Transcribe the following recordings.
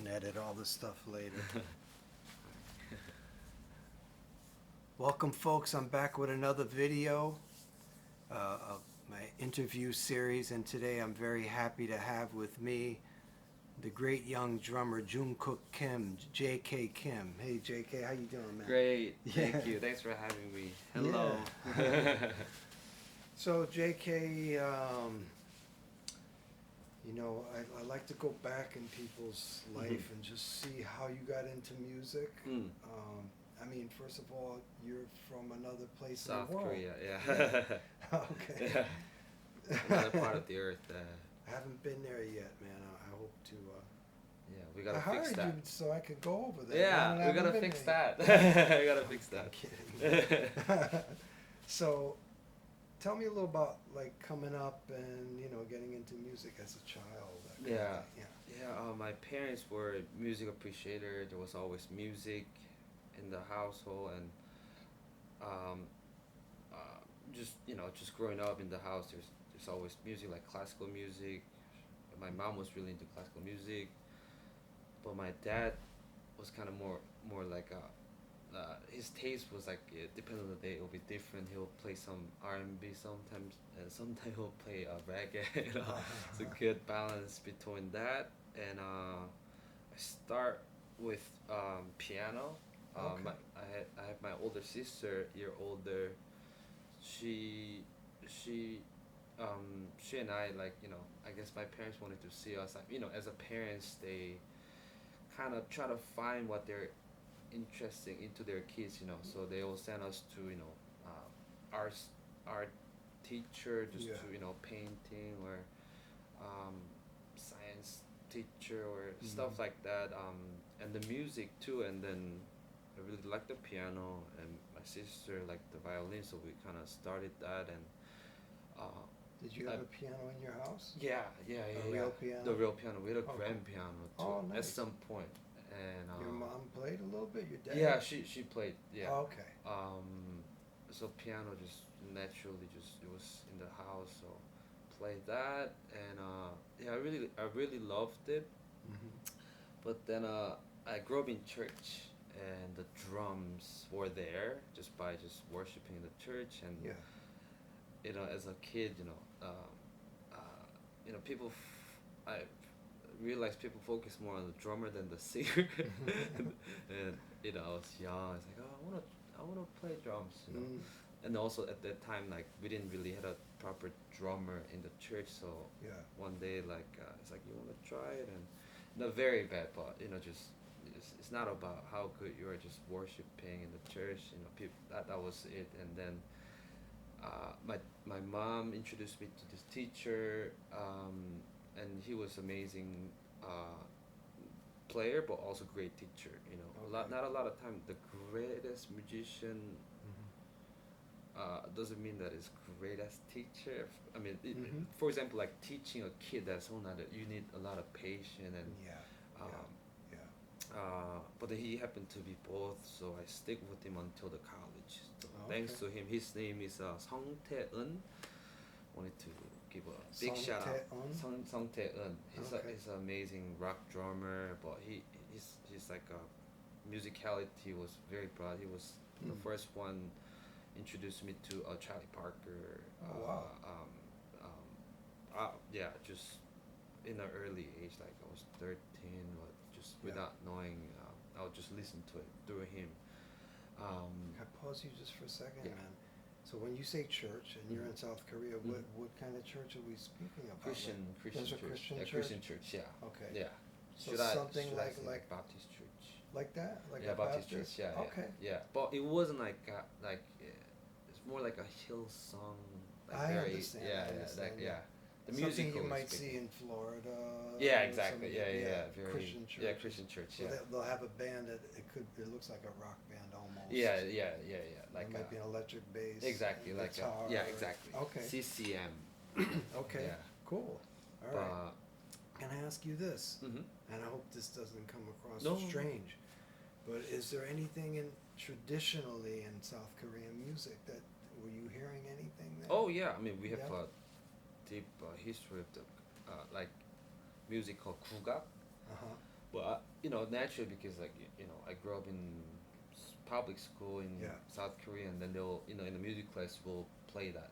can edit all this stuff later. Welcome, folks. I'm back with another video of my interview series, and today I'm very happy to have with me the great young drummer Jun Cook Kim, J.K. Kim. Hey, J.K., how you doing, man? Great. Yeah. Thank you. Thanks for having me. Hello. Yeah. So, J.K., you know, I like to go back in people's life and just see how you got into music. I mean, first of all, you're from another place South in the world. Korea, yeah. Okay. Yeah. Another part of the earth. I haven't been there yet, man. I hope to. Yeah, we gotta I fix hired that. you so I could go over there. Yeah, we gotta fix that. We gotta fix I'm that. kidding. So, tell me a little about like coming up and getting into music as a child. That kind of Yeah. thing. Yeah, my parents were music appreciator. There was always music in the household, and um, just growing up in the house, there's always music, like classical music. My mom was really into classical music, but my dad was kind of more like his taste was like, depending on the day, it'll be different. He'll play some R&B sometimes, and sometimes he'll play reggae. It's a good balance between that. And I start with piano. Okay. I have my older sister, a year older. She she she and I, like, I guess my parents wanted to see us, like, as a parents, they kind of try to find what they're interesting into their kids, so they will send us to, art art teacher, just Yeah. to, painting, or science teacher, or Mhm. stuff like that, and the music too. And then I really liked the piano, and my sister liked the violin, so we kind of started that. And uh, Did you have a piano in your house? yeah. A real piano? The real piano. We had a Oh, grand cool. piano too, Oh, at nice. some point. And Your mom played a little bit. Your dad? yeah, she played. Yeah. Oh, okay. So piano just naturally, just it was in the house, so played that. And yeah, I really loved it. Hmm. But then I grew up in church, and the drums were there just by just worshiping in the church. And Yeah. as a kid, people. I realized people focus more on the drummer than the singer. And I was young. I was like, oh, I wanna play drums. Mm. And also at that time, like, we didn't really have a proper drummer in the church. So Yeah. one day, like, it's like, you wanna try it, and not very bad, but just it's not about how good you are, just worshiping in the church. People, that was it. And then my mom introduced me to this teacher, and he was amazing player, but also great teacher. Okay. Not a lot of time the greatest musician Hmm. doesn't mean that it's great as teacher. I mean, Hmm. for example, like teaching a kid, that's whole nother. You need a lot of patience. And Yeah. um, Yeah. but he happened to be both, so I stick with him until the college. So Oh, thanks okay. to him. His name is Song Tae-eun. Wanted to give a big Song shout out. Tae-eun? Song Tae-eun. Okay. He's an amazing rock drummer, but he's like musicality was very broad. He was the Mm. first one introduced me to Charlie Parker. Oh, wow. Yeah, just in an early age, like I was 13, but just Yeah. without knowing, I would just listen to it through him. Can I pause you just for a second, Yeah. man? So when you say church and you're in Mhm. South Korea, Mhm. what kind of church are we speaking about? Christian There's a church. Christian Yeah, church? Christian church. Yeah. Okay. Yeah. So Should I something should I like say like Baptist church? like that, like Yeah, a Baptist Baptist? church. Yeah, Okay. yeah. But it wasn't like it's more like a hill song. Like I very understand. yeah I yeah understand. like Yeah. yeah. The Something you musical might is see big. in Florida. Yeah, or exactly. some, Yeah. Very Christian church. yeah, Christian church. So Yeah. they'll have a band that it looks like a rock band almost. Yeah. There Like might be an electric bass. exactly, and like guitar. yeah, exactly. Okay. CCM. Okay. Yeah. Cool. All right. Can I ask you this? Mm-hmm. And I hope this doesn't come across No. strange, but is there anything traditionally in South Korean music that were you hearing anything there? Oh yeah, I mean we have Yeah. a deep history of the like music called kugak. Uh huh. But naturally, because like I grew up in public school in Yeah. South Korea, and then they'll in the music class will play that,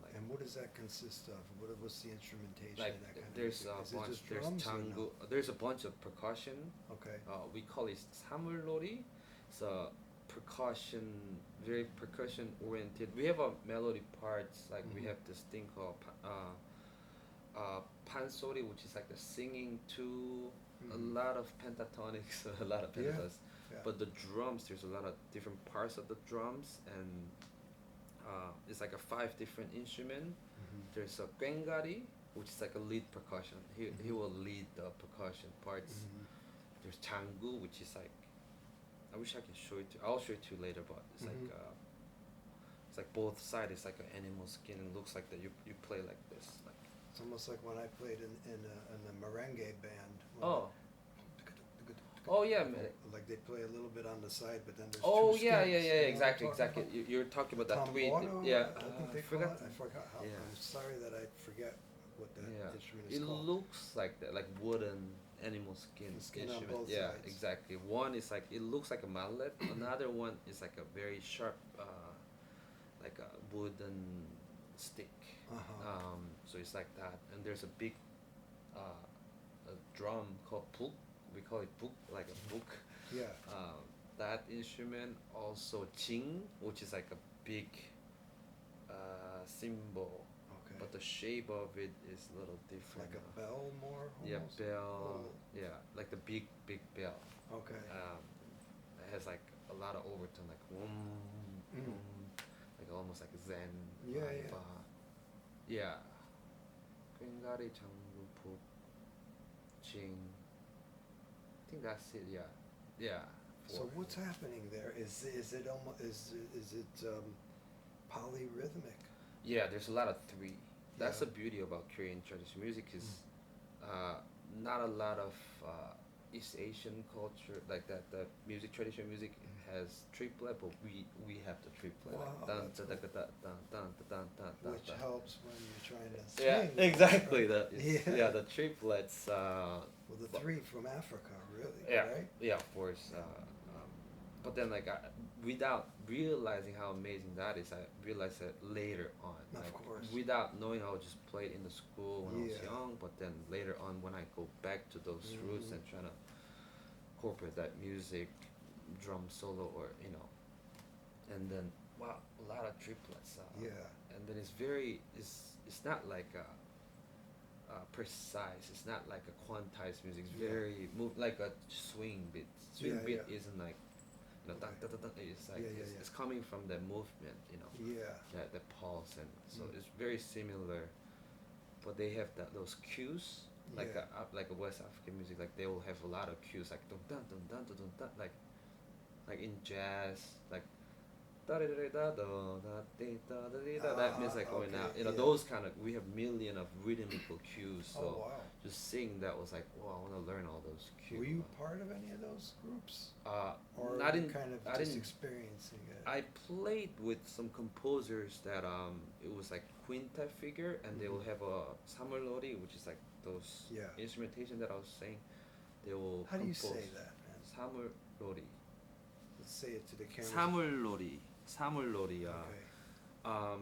like And what does that consist of? What's the instrumentation like and that kind of there's music? a Is it bunch just there's drums or changu no? there's a bunch of percussion. Okay. We call it samulori. It's a percussion, very percussion oriented. We have a melody parts, like we Mhm. have this thing called pansori, which is like the singing to a Mhm. lot of pentatonics, a lot of Yeah. pentatonics. Yeah. But the drums, there's a lot of different parts of the drums, and it's like a five different instrument. Mhm. There's a quengari, which is like a lead percussion. He Mhm. will lead the percussion parts. Mhm. There's changu, which is like, I wish I can show it to. I'll show it to you later, but Mhm. it's like both sides. It's like an animal skin, and looks like that you play like this, like. It's almost like when I played in a merengue band. Oh. Oh yeah, Like they play a little bit on the side, but then there's oh two yeah, skins. yeah, You yeah, know what I'm exactly, talking exactly. about? You're talking about that three. Tambono, Yeah, I think they call forgot. it. I forgot how. Yeah. I'm sorry that I forget what that Yeah, instrument is it called. looks like that, like wooden animal skin The skin on instrument. both Yeah, sides. exactly. One is like it looks like a mallet. Another one is like a very sharp, like a wooden stick. Uh-huh. So it's like that, and there's a big, a drum called book. We call it book, like a book. Yeah. That instrument also jing, which is like a big cymbal, Okay. but the shape of it is a little It's different. like a bell more. Yeah, Almost? bell. Little- Yeah, like the big bell. Okay. It has like a lot of overtone, like Mm. like almost like Zen. Yeah, vibe. yeah. Yeah. Quengari Changu Puk Jing. I think that's it. Yeah. Yeah. So four. what's happening there? Is it almost is it polyrhythmic? Yeah, there's a lot of three. That's Yeah. the beauty about Korean traditional music is not a lot of East Asian culture like that. The music, traditional music has triplet, but we have the triplet. Wow, Like dun that's dun dun cool. dun dun dun dun dun dun Which dun. helps when you're trying to sing. Yeah, exactly. Yeah. Yeah, the triplets. Well, the but- three from Africa, really, Yeah, right? yeah, of course. But then, like, without realizing how amazing that is, I realized that later on. Of Like, course. without knowing, I would just play it in the school when I was Yeah. young. But then later on, when I go back to those roots Mhm. and trying to incorporate that music, drum solo, or and then wow, a lot of triplets. Yeah. And then it's not like precise. It's not like a quantized music. It's Yeah. very like a swing beat. Swing Yeah, beat yeah. isn't like dun, Okay. dun, dun, dun. It's like Yeah, yeah, it's yeah. coming from the movement, Yeah. that pulse, and so Mm. it's very similar. But they have those cues like Yeah. like a West African music. Like they will have a lot of cues like dun dun dun dun dun dun, dun like in jazz like. That means like going okay, out. yeah. Those kind of we have million of rhythmical cues. So Oh wow. just seeing that was like, wow, I want to learn all those cues. Were you part of any of those groups? Or not were you in kind of I just didn't. experiencing it? I played with some composers that it was like quintet figure, and they will Mhm. have a samulori, which is like those Yeah. instrumentation that I was saying. They will. How do you compose. say that, man? Samulori. Let's say it to the camera. Samulori. Samulori. Okay. I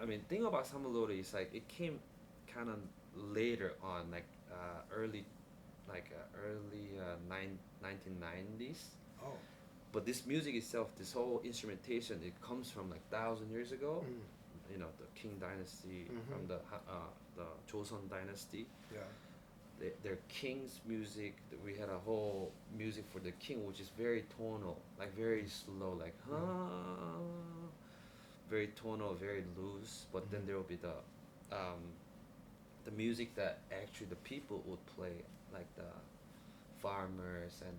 mean, thing about samulori is like it came kind of later on, like early 1990s. Oh. But this music itself, this whole instrumentation, it comes from like 1,000 years ago. Mm. The King Dynasty from Mhm. the Joseon Dynasty. Yeah. Their king's music. We had a whole music for the king, which is very tonal, like very slow, like very tonal, very loose. But then Mhm. there will be the music that actually the people would play, like the farmers and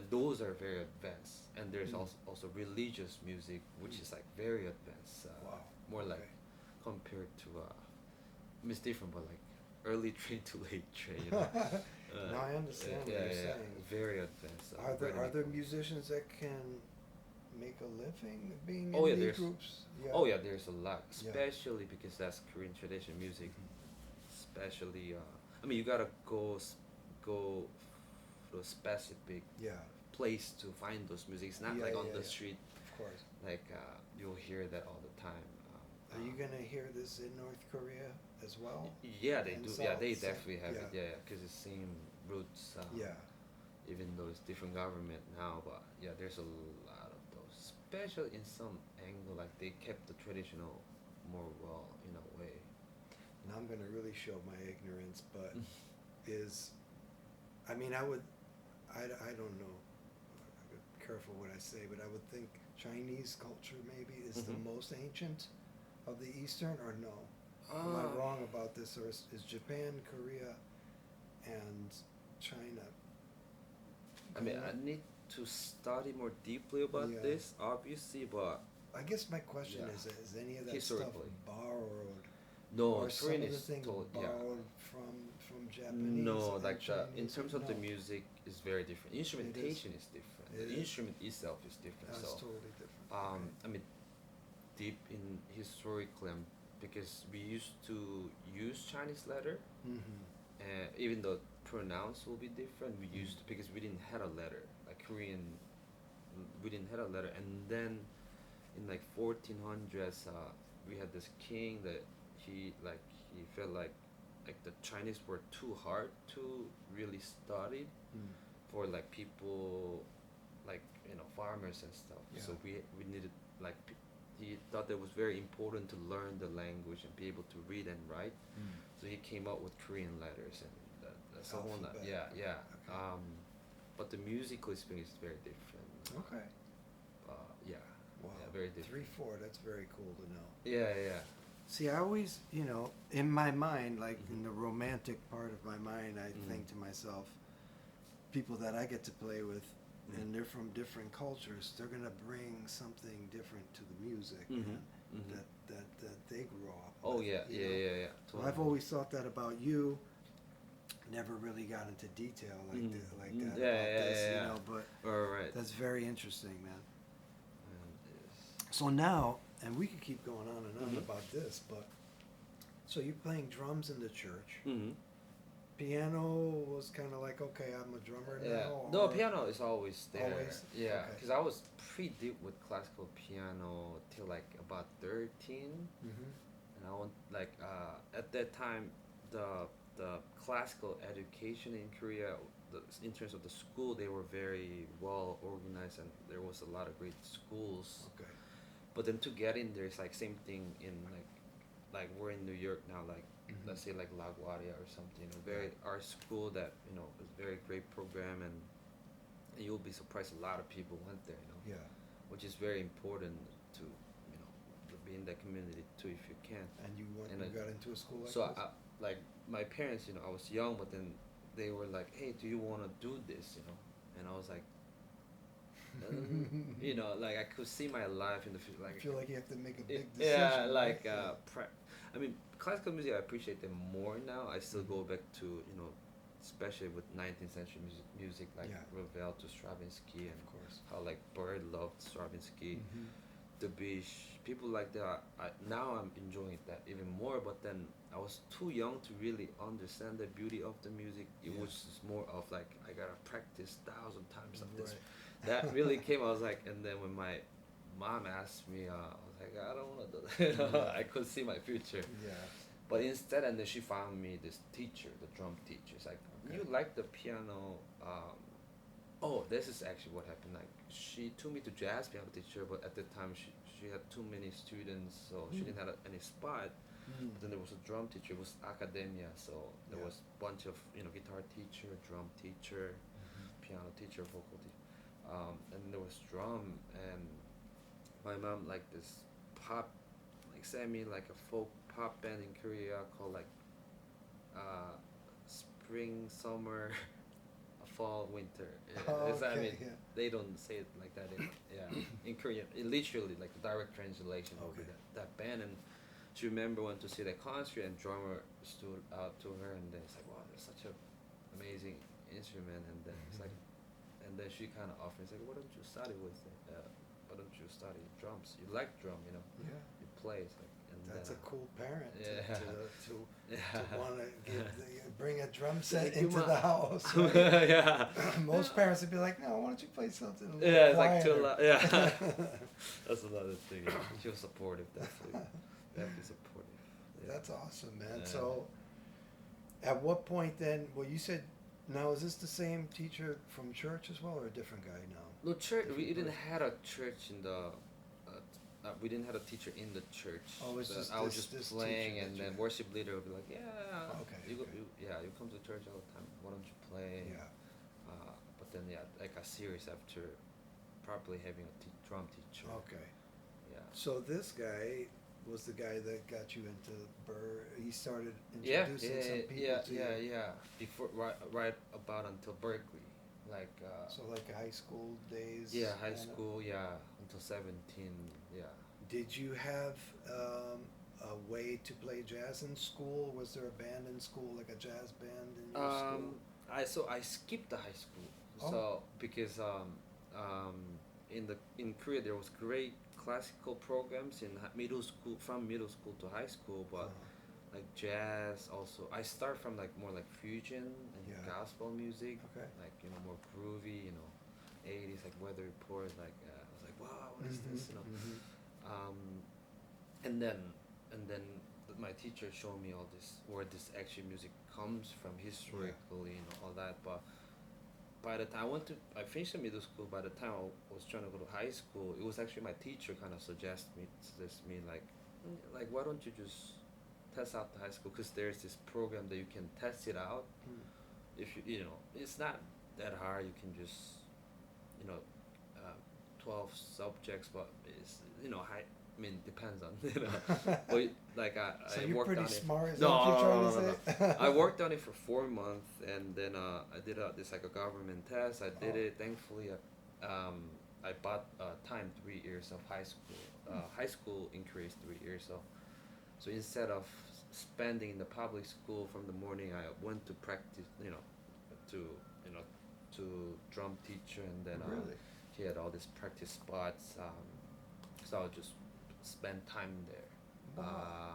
those are very advanced. And there's Mm. also religious music, which is like very advanced. Wow. More like Okay. compared to I mean, it's different, but like early train to late train. No, I understand what you're saying. Very advanced. Are there rhythmical. musicians that can make a living being Oh, in yeah, these there's- groups? Yeah. Oh yeah, there's a lot, Yeah. especially because that's Korean tradition music. Especially, I mean, you gotta go go to a specific Yeah. place to find those music. It's not Yeah, like on yeah, the yeah. street. Of course. Like you'll hear that all the time. Are you gonna hear this in North Korea as well? Yeah, they And do. Yeah, South, they same- definitely have yeah. it. Yeah, because it's same roots. Yeah. Even though it's different government now, but yeah, there's a lot of those. Especially in some angle, like they kept the traditional more well in a way. Now I'm gonna really show my ignorance, but is, I mean, I don't know. I'm careful what I say, but I would think Chinese culture maybe is the Mhm. most ancient of the Eastern, or no? Am I wrong about this, or is Japan, Korea, and China? I mean, I need to study more deeply about Yeah. this, obviously, but I guess my question Yeah. is any of that Historically. stuff borrowed, no, or some Korean of the is things told, yeah. borrowed from Japanese? No, and like Chinese? in terms of the No. music is very different. Instrumentation is different. It The is. instrument itself is different. That's So, totally different. I mean, deep in historically, because we used to use Chinese letter, even though pronounce will be different. We used to, because we didn't have a letter like Korean. We didn't have a letter, and then in like 1400s, we had this king that he felt like the Chinese were too hard to really study for like people like farmers and stuff. Yeah. So we needed like he thought that it was very important to learn the language and be able to read and write. So he came up with Korean letters, and that's a whole lot. Alphabet. Yeah, yeah. Okay. But the musical experience is very different. Okay. Yeah. Wow. Yeah, very different. 3/4. That's very cool to know. Yeah, yeah. See, I always, in my mind, like in Mhm. the romantic part of my mind, I think to myself, people that I get to play with, and they're from different cultures, they're gonna bring something different to the music that they grew up Oh with, yeah, you yeah, know? yeah, yeah. So Totally. I've always thought that about you. Never really got into detail like that Yeah, about yeah, this, yeah. but Right. that's very interesting, man. And it's- So now, and we could keep going on and on Mhm. about this, but so you're playing drums in the church. Mhm. Piano was kind of like, okay, I'm a drummer Yeah. now. No, or- piano is always there. Always? Yeah, Okay. because I was pretty deep with classical piano till like about 13, Mhm. and I want like at that time the classical education in Korea, in terms of the school, they were very well organized, and there was a lot of great schools. Okay. But then to get in there, it's like same thing in like we're in New York now, like Mhm. let's say like LaGuardia or something, very art school that is very great program, and you'll be surprised a lot of people went there, Yeah. which is very important to to be in that community too if you can. And you went, And you I- got into a school like So this? like my parents, I was young, but then they were like, "Hey, do you want to do this?" And I was like, like I could see my life in the future, I like feel like you have to make a big decision. yeah, right? like Yeah. I mean, classical music I appreciate them more now. I still go back to especially with 19th century music like Yeah. Ravel to Stravinsky, and Of course. how like Bird loved Stravinsky, Mhm. Debussy, people like that. Now I'm enjoying that even more, but then I was too young to really understand the beauty of the music. It Yeah. was just more of like I gotta practice 1,000 times of this. Right. That really came. I was like, and then when my mom asked me, I was like, I don't want to do that. Yeah. I could see my future, Yeah. but instead, and then she found me this teacher, the drum teacher. It's like, Okay. you like the piano? Oh, this is actually what happened. Like, she took me to jazz piano teacher, but at the time she had too many students, so she didn't have any spot. Mm. But then there was a drum teacher. It was academia, so there Yeah. was a bunch of guitar teacher, drum teacher, piano teacher, vocal teacher, and there was drum. And my mom liked this pop, like semi like a folk pop band in Korea called like spring, summer, fall, winter. Oh, I okay, mean, yeah. they don't say it like that in Korean. It literally, like the direct translation would be Okay. that band. And she remember went to see the concert, and drummer stood out to her, and then it's like, wow, that's such a amazing instrument. And then it's like, and then she kind of offers like, why don't you study with why don't you study drums? You like drum, you know, Yeah. you play. It's like, and That's a then, cool parent yeah. to want to bring a drum set Like, you into the house. ma- Right? yeah. Most parents would be like, "No, why don't you play something a little Yeah, it's like too quieter?" loud. Yeah, that's another thing. Yeah. She was supportive, definitely. Definitely supportive. Yeah. That's awesome, man. Yeah. So, at what point then? Well, you said, now is this the same teacher from church as well, or a different guy now? No church. We Different didn't person? had a church in the. We didn't have a teacher in the church. Oh, it's So just I was this- just this playing, teacher and that then you- worship leader would be like, "Yeah, Okay, you, okay. you come to church all the time. Why don't you play?" Yeah. But then like a series after, probably having a drum teacher. Okay. Yeah. So this guy was the guy that got you into He started Yeah, introducing some people yeah, to yeah, you. yeah. Before, right about until Berklee, like. So like high school days. Yeah, high kinda? school. Yeah, until 17. Yeah. Did you have a way to play jazz in school? Was there a band in school, like a jazz band in your school? I skipped the high school. Oh. So because in Korea there was great classical programs in middle school, from middle school to high school, but like jazz also. I start from like more like fusion and Yeah. gospel music, Okay. like more groovy, 80s like Weather Report. Like I was like, wow, what is this? Mhm. And then my teacher showed me all this, where this actually music comes from historically, all that. But by the time I finished the middle school. By the time I was trying to go to high school, it was actually my teacher kind of suggest me like why don't you just test out the high school, because there's this program that you can test it out. If you know it's not that hard. You can just 12 subjects, but it's high. I mean, depends on but like So I you're worked pretty on it. smart. Is No, that what you're trying no, to no, say? I worked on it for 4 months, and then I did this like a government test. I did it. Thankfully, I bought time 3 years of high school. High school increased 3 years, so instead of spending in the public school from the morning, I went to practice. To drum teacher, and then Really? he had all these practice spots. So I would just spend time there. Wow.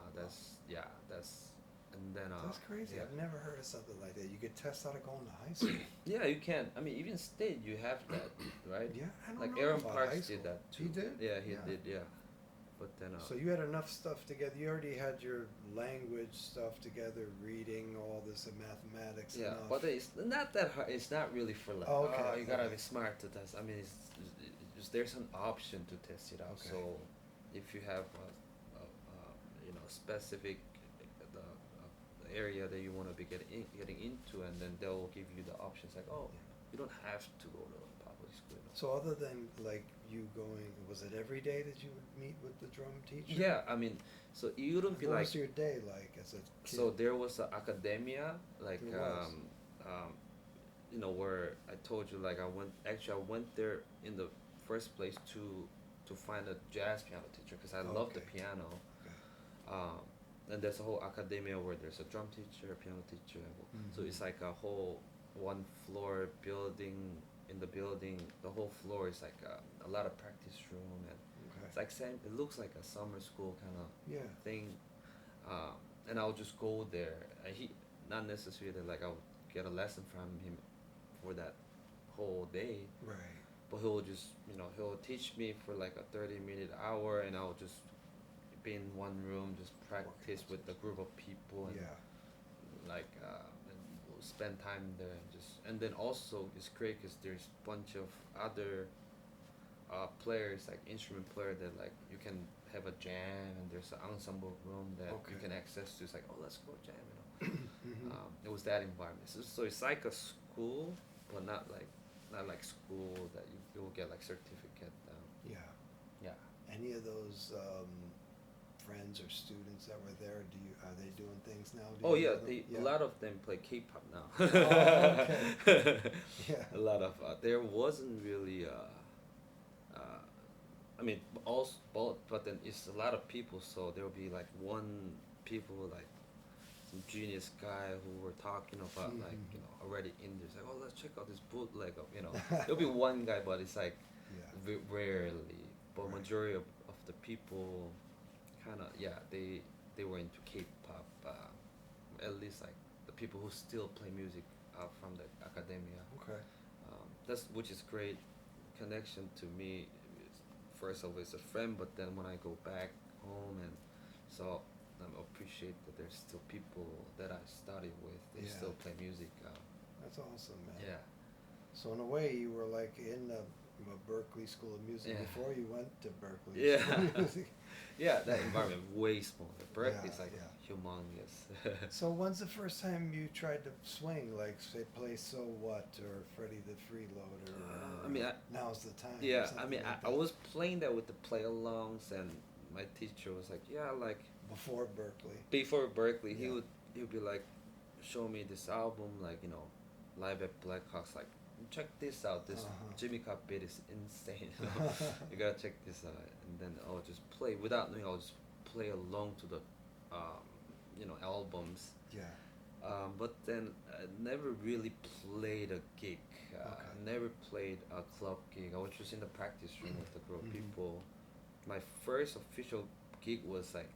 And then That's crazy. yeah. I've never heard of something like that. You could test out of going to high school. Yeah, you can. I mean, even state you have that, right? Yeah, I don't Like know Aaron about high Parks school. did that too. He did? Yeah, he Yeah. did. Yeah, but then. So you had enough stuff together. You already had your language stuff together, reading all this and mathematics. Yeah, enough. but it's not that hard. It's not really for like. Oh, okay, You gotta okay. be smart to test. I mean, there's an option to test it out. Okay. So, if you have specific the area that you want to be getting into, and then they'll give you the options like, oh, you don't have to go to public school. So other than like you going, was it every day that you would meet with the drum teacher? Yeah, I mean, so you don't be What like. was your day like as a kid? So there was an academia, like There was. where I told you, like I went there in the first place to find a jazz piano teacher, because I love the Okay. piano. Okay. And there's a whole academia where there's a drum teacher, a piano teacher. So Mhm. it's like a whole one floor building. In the building, the whole floor is like a lot of practice room, and Okay. it's like it looks like a summer school kind of Yeah. thing. And I'll just go there. He not necessarily like I'll get a lesson from him for that whole day, Right. but he'll just he'll teach me for like a 30-minute hour, and I'll just be in one room, just practice with a group of people, and Yeah. like and we'll spend time there, and then also it's great because there's a bunch of other players, like instrument player, that like you can have a jam, and there's an ensemble room that you Okay. can access to. It's like, oh, let's go jam. Mhm. It was that environment. So it's like a school, but not like school that you will get like certificate. Yeah. Yeah. Any of those friends or students that were there, are they doing things now? Do Oh you yeah, know them? a lot of them play K-pop now. Oh, okay. Yeah. A lot of there wasn't really. I mean, also both, but then it's a lot of people, so there'll be like people like some genius guy who were talking about like already in there. It's like, oh, let's check out this bootleg of There'll be one guy, but it's like Yeah. rarely but Right. majority of the people, kind of they were into K-pop. At least like the people who still play music from the academia. Okay. That's which is great connection to me. First of all, it's a friend, but then when I go back home and so I appreciate that there's still people that I studied with. They Yeah. still play music. That's awesome, man. Yeah, So in a way, you were like in the Berklee School of Music Yeah. before you went to Berklee Yeah. School of Music. yeah. That environment way smaller. Berkeley's Yeah, like yeah. humongous. So when's the first time you tried to swing, like say play So What or Freddie the Freeloader? Or I mean, Now's the Time. or yeah. I something mean, like I that? was playing that with the play-alongs, and my teacher was like, yeah, like Before Berklee. before Berkeley, Yeah. he would be like, show me this album, like Live at Blackhawks, like check this out. This Uh-huh. Jimmy Cobb beat is insane. You gotta check this out, and then I'll just play without knowing. I'll just play along to the, albums. Yeah. But then I never really played a gig. Okay. Never played a club gig. I was just in the practice room with a group of Mhm. people. My first official gig was like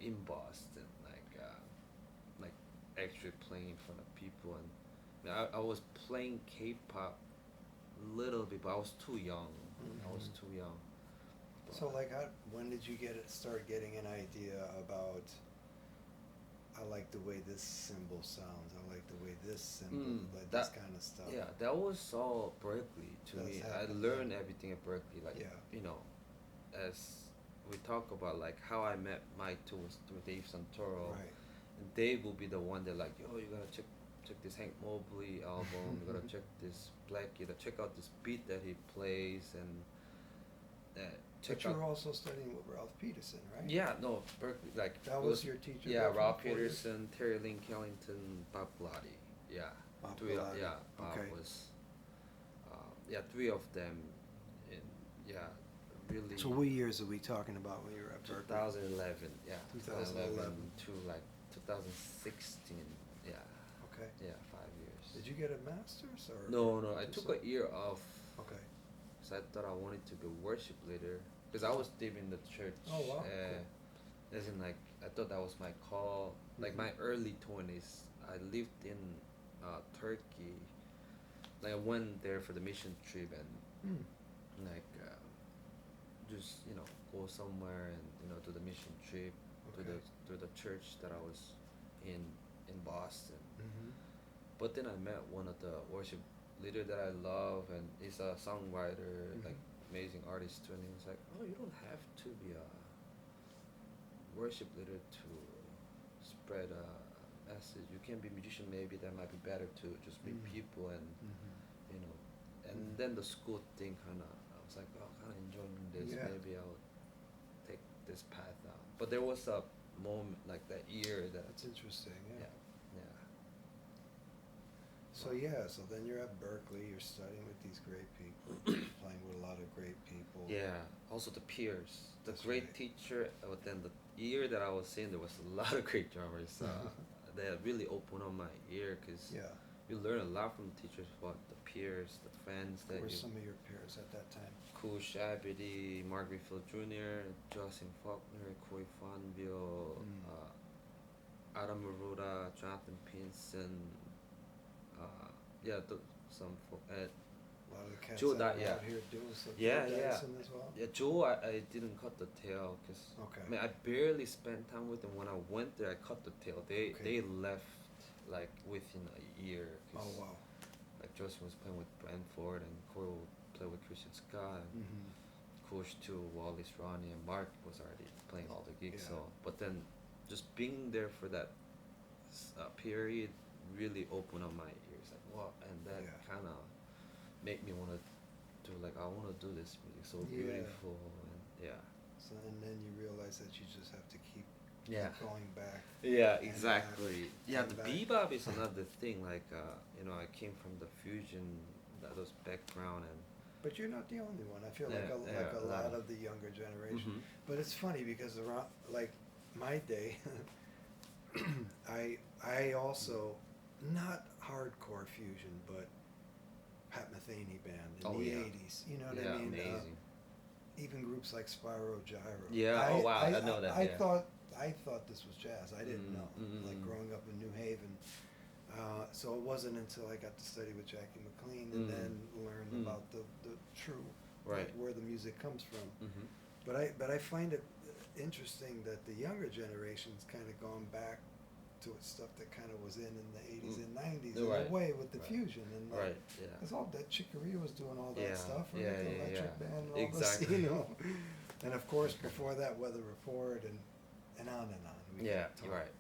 in Boston, like actually playing in front of people, and I was playing K-pop a little bit, but I was too young. I was Mhm. too young. So like, when did you start getting an idea about? I like the way this cymbal sounds. I like the way this cymbal, like this that kind of stuff. yeah, that was all Berkeley to That's me. I happened, learned yeah. everything at Berkeley. Like Yeah. as we talk about like how I met Mike too was through Dave Santoro. Right. And Dave will be the one that like, yo, you gotta check this Hank Mobley album. You gotta check this Black. You gotta check out this beat that he plays, and check But you out. were also studying with Ralph Peterson, right? Yeah, no, Berkeley like That it was your teacher. Yeah, there for Rob 4 years? Peterson, Terry Lynn Kellington, Bob Glotty. Yeah, Bob three. Glotty. Yeah, Bob Okay. was. Three of them. In yeah, really. So what years are we talking about when you were at Berkeley? 2011. Yeah, 2011. to like 2016. Yeah, Okay. yeah, 5 years. Did you get a master's or? No. I just took a year off. Okay. So I thought I wanted to be a worship leader because I was deep in the church. Oh, wow, As in, like, I thought that was my call. Like my early 20s, I lived in Turkey. Like I went there for the mission trip and Hmm. like just go somewhere and do the mission trip Okay. to the church that I was in Boston. Mm-hmm. But then I met one of the worship leader that I love, and he's a songwriter, Mhm. like amazing artist too. And he was like, "Oh, you don't have to be a worship leader to spread a message. You can be a musician. Maybe that might be better to just meet Mhm. people and Mm-hmm. you know." And Mhm. then the school thing I was like, "Oh, kind of enjoying this. Yeah. Maybe I'll take this path out." But there was a moment like that year that That's interesting. yeah, Yeah. yeah. So yeah. So then you're at Berkeley. You're studying with these great people, playing with a lot of great people. Yeah, also the peers, the That's great right. teacher. But then the year that I was in, there was a lot of great drummers. That really opened up my ear because Yeah. you learn a lot from the teachers, but the peers, the friends Who that were you. some of your peers at that time? Kush Abedy, Mark Whitfield Jr., Justin Faulkner, Corey Fonville, Adam Maruda, Jonathan Pinson. Yeah, some folk. A lot of the cats Joe that Di- are yeah. out here doing some Yeah, yeah. dancing as well. Yeah, Joe, I didn't cut the tail because Okay. I mean I barely spent time with them. When I went there, I cut the tail. They Okay. left like within a year. 'Cause, Oh wow. like Justin was playing with Brentford and Corey would play with Christian Scott. And Mm-hmm. Coach too, Wallace, Ronnie, and Mark was already playing all the gigs. Yeah. So, but then just being there for that period really opened up my ears. Like what, and that Yeah. kind of made me want to do like I want to do this music so Yeah. beautiful and yeah. So and then you realize that you just have to keep Yeah. going back. Yeah, And exactly. Yeah, come the back. bebop is another thing. Like, I came from the fusion, those background, and But you're not the only one. I feel like Yeah, like yeah, a a lot lot of- of the younger generation. Mhm. But it's funny because around like my day, I also not hardcore fusion, but Pat Metheny band in Oh, the yeah. '80s. You know what yeah, I mean? amazing. even groups like Spyro Gyro. Yeah. Oh wow. I know that. I Yeah. thought this was jazz. I didn't know. Like growing up in New Haven, so it wasn't until I got to study with Jackie McLean and then learn about the true Right. where the music comes from. Mm-hmm. But I find it interesting that the younger generation's kind of gone back to stuff that kind of was in the 80s and 90s in Right. a way with the Right. fusion and Right. Yeah. because all that Chicory was doing all that Yeah. stuff, right? Yeah, The yeah, electric yeah. band and all Exactly. this, you know. And of course, Okay. before that, Weather Report and on and on. We Yeah. could talk. Right.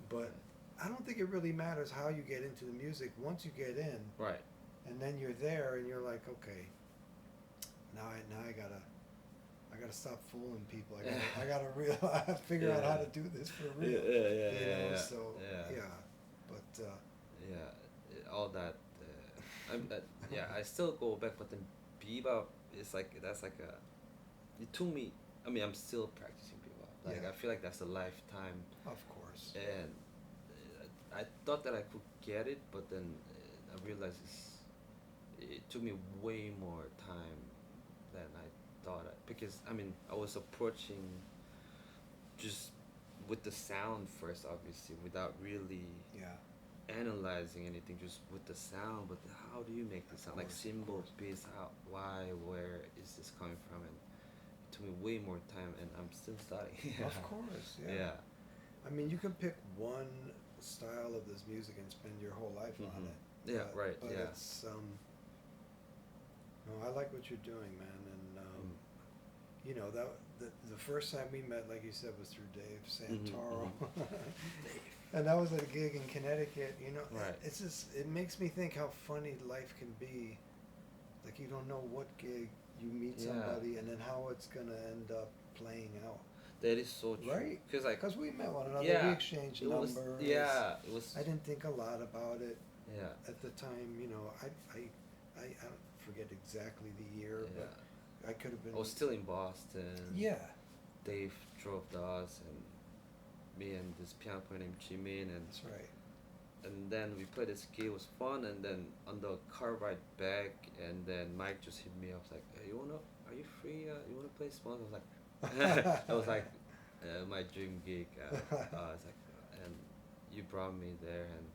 But I don't think it really matters how you get into the music. Once you get in, Right. and then you're there, and you're like, okay, now I gotta stop fooling people. I gotta figure out how to do this for real. You know, so yeah. But Yeah, all that. Yeah, I still go back, but then bebop is like that's like a. It took me. I mean, I'm still practicing bebop. Like Yeah. I feel like that's a lifetime, of course, and I thought that I could get it, but then I realized it took me way more time than I thought. Because I mean, I was approaching just with the sound first, obviously, without really yeah. analyzing anything, just with the sound. But how do you make this sound? Like Of symbol, course. bass, how, why, where is this coming from? And it took me way more time, and I'm still studying. Of course, yeah. Yeah. I mean, you can pick one style of this music and spend your whole life on it. Yeah, right, But yeah. it's no, I like what you're doing, man, and you know that the first time we met, like you said, was through Dave Santoro, and that was at a gig in Connecticut. You know, Right. it's just it makes me think how funny life can be. Like you don't know what gig you meet Yeah. somebody, and then how it's gonna end up playing out. That is so true. Right? Because like, Because we met one another, yeah, we exchanged it was, numbers. yeah, it was. I didn't think a lot about it Yeah. at the time. You know, I don't forget exactly the year, Yeah. but I could have been. I was still in Boston. Yeah. Dave drove to us, and me and this piano player named Jimin, and That's right. then we played this gig. It was fun, and then on the car ride back, and then Mike just hit me up, like, hey, are you free? You wanna play small? I was like, I was like, my dream gig. I was like, and you brought me there, and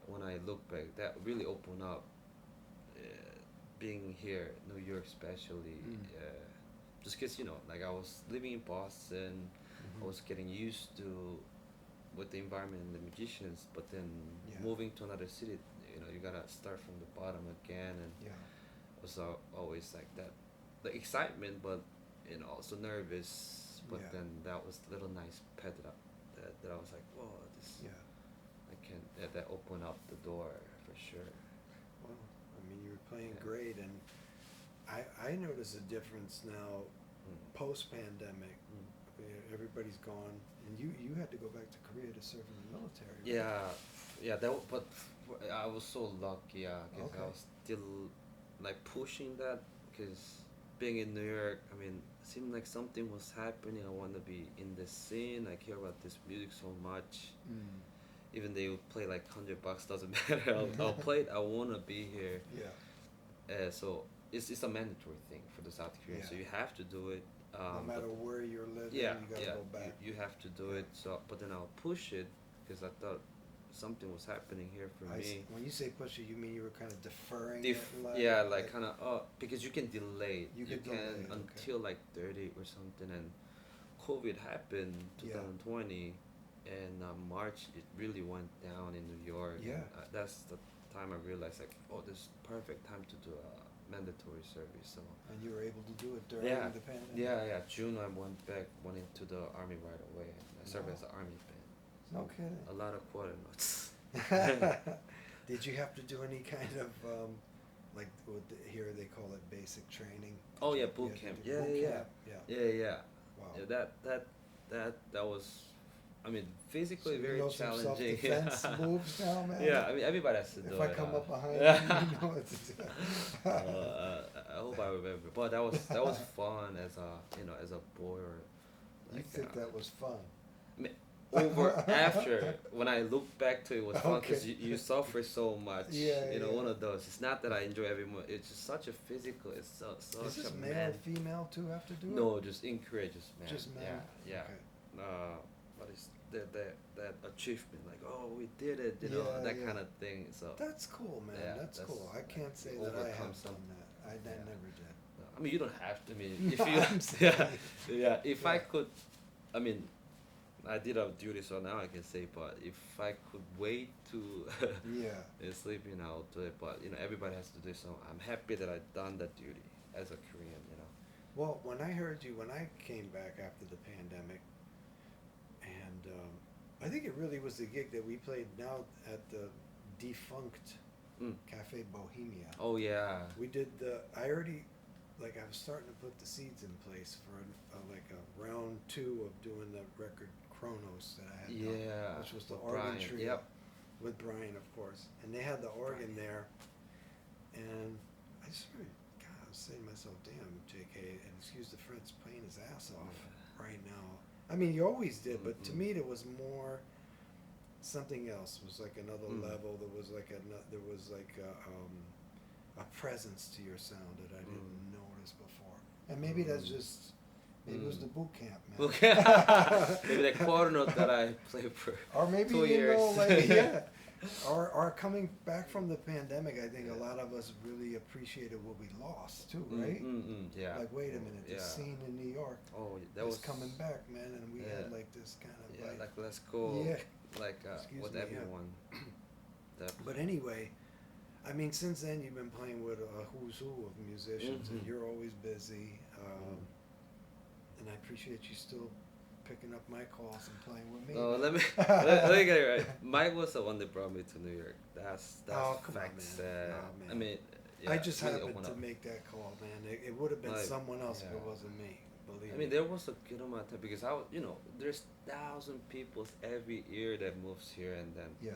when I look back, that really opened up. Being here, New York especially, just because like I was living in Boston, I was getting used to with the environment and the musicians, but then Yeah. moving to another city, you gotta start from the bottom again, and Yeah. it was always like that, the excitement, but also nervous, but Yeah. then that was a little nice pet up that I was like, whoa, this Yeah. I can that opened up the door for sure. Well, I mean, you were playing Yeah. great, and I notice a difference now, post pandemic. Everybody's gone, and you had to go back to Korea to serve in the military. Right? Yeah, but I was so lucky, because Okay. I was still like pushing that, because being in New York, I mean, it seemed like something was happening. I want to be in the scene. I care about this music so much. Even they would play like $100, doesn't matter. I'll play it. I want to be here. Yeah. So it's a mandatory thing for the South Koreans. So Yeah. you have to do it. No matter where you're living, Yeah, you gotta yeah, go back. you have to do it. So, but then I'll push it because I thought something was happening here for me. When you say push it, you mean you were kind of deferring Def- it? yeah, like kind of because you can delay it. You You can can delay it, okay. until like 30 or something, and COVID happened Yeah. 2020, and March it really went down in New York. Yeah. And, that's the time I realized like, oh, this is perfect time to do a mandatory service. So And you were able to do it during yeah, the pandemic? yeah. June I went into the army right away. I served Wow. as an army band. No kidding. A lot of quarter notes. Did you have to do any kind of like here they call it basic training? Oh yeah, You boot had to camp. do Yeah, boot yeah, camp? Yeah. yeah. Wow. Yeah, that was, I mean, physically So very you know some challenging. self-defense moves now, man? Yeah, I mean everybody has to do it. If I come up behind you, yeah. you know what to do. I hope I remember, but that was fun as a boy, or You like think that was fun? over after when I look back to it was fun because Okay. you suffer so much. Yeah, You know, yeah. one of those. It's not that I enjoy every moment. It's just such a physical. It's Is such this a male, man. female too have to do it? No, just encourage, just man. Just men? Yeah, yeah. Okay. What is that achievement? Like, oh, we did it. You know, Yeah, that yeah. kind of thing. So That's cool, man. yeah, That's cool. I like, can't say you that I overcome have done something. that. I Yeah. never did. I mean, you don't have to. I mean, if No, you, I'm yeah, saying. yeah. If I Yeah. could, I mean, I did have duty, so now I can say. But if I could wait to Yeah. sleeping, I'll do it. But you know, everybody has to do so. I'm happy that I've done that duty as a Korean. You know. Well, when I heard you, when I came back after the pandemic, and I think it really was the gig that we played now at the defunct Mm. Cafe Bohemia. Oh yeah. We did I already, like, I was starting to put the seeds in place for like a round two of doing the record Chronos that I had done, Yeah. which was the With organ Brian. trio Yep. with Brian, of course. And they had the organ there, and I just really, God, I was saying to myself, damn, JK, and excuse the French, playing his ass off right now. I mean, you always did, but to Mm-mm. me, there was more. Something else was like another Mm. level. There was like there was like a presence to your sound that I didn't notice before. And maybe that's just maybe it was the boot camp, man. Okay. Maybe that quarter note that I played for Or maybe 2 years. like yeah. Or coming back from the pandemic, I think a Yeah. lot of us really appreciated what we lost too, Mm, right? mm, mm, yeah. Like, wait a minute, the Yeah. scene in New York Oh, that is was coming back, man, and we had Yeah. like this kind of Yeah, like let's go. yeah. Like Excuse with me, yeah. everyone. That. But anyway, I mean, since then you've been playing with a who's who of musicians, and Mhm. you're always busy. And I appreciate you still picking up my calls and playing with me. Oh, man. let me let me get it right. Mike was the one that brought me to New York. That's Oh, come on, facts. man. Oh, man. I mean, yeah, I just really happened opened to up. make that call, man. It would have been Like, someone else if it yeah. wasn't me. Believe I me. mean, there was a good amount of time because there's 1,000 people every year that moves here, and then Yeah.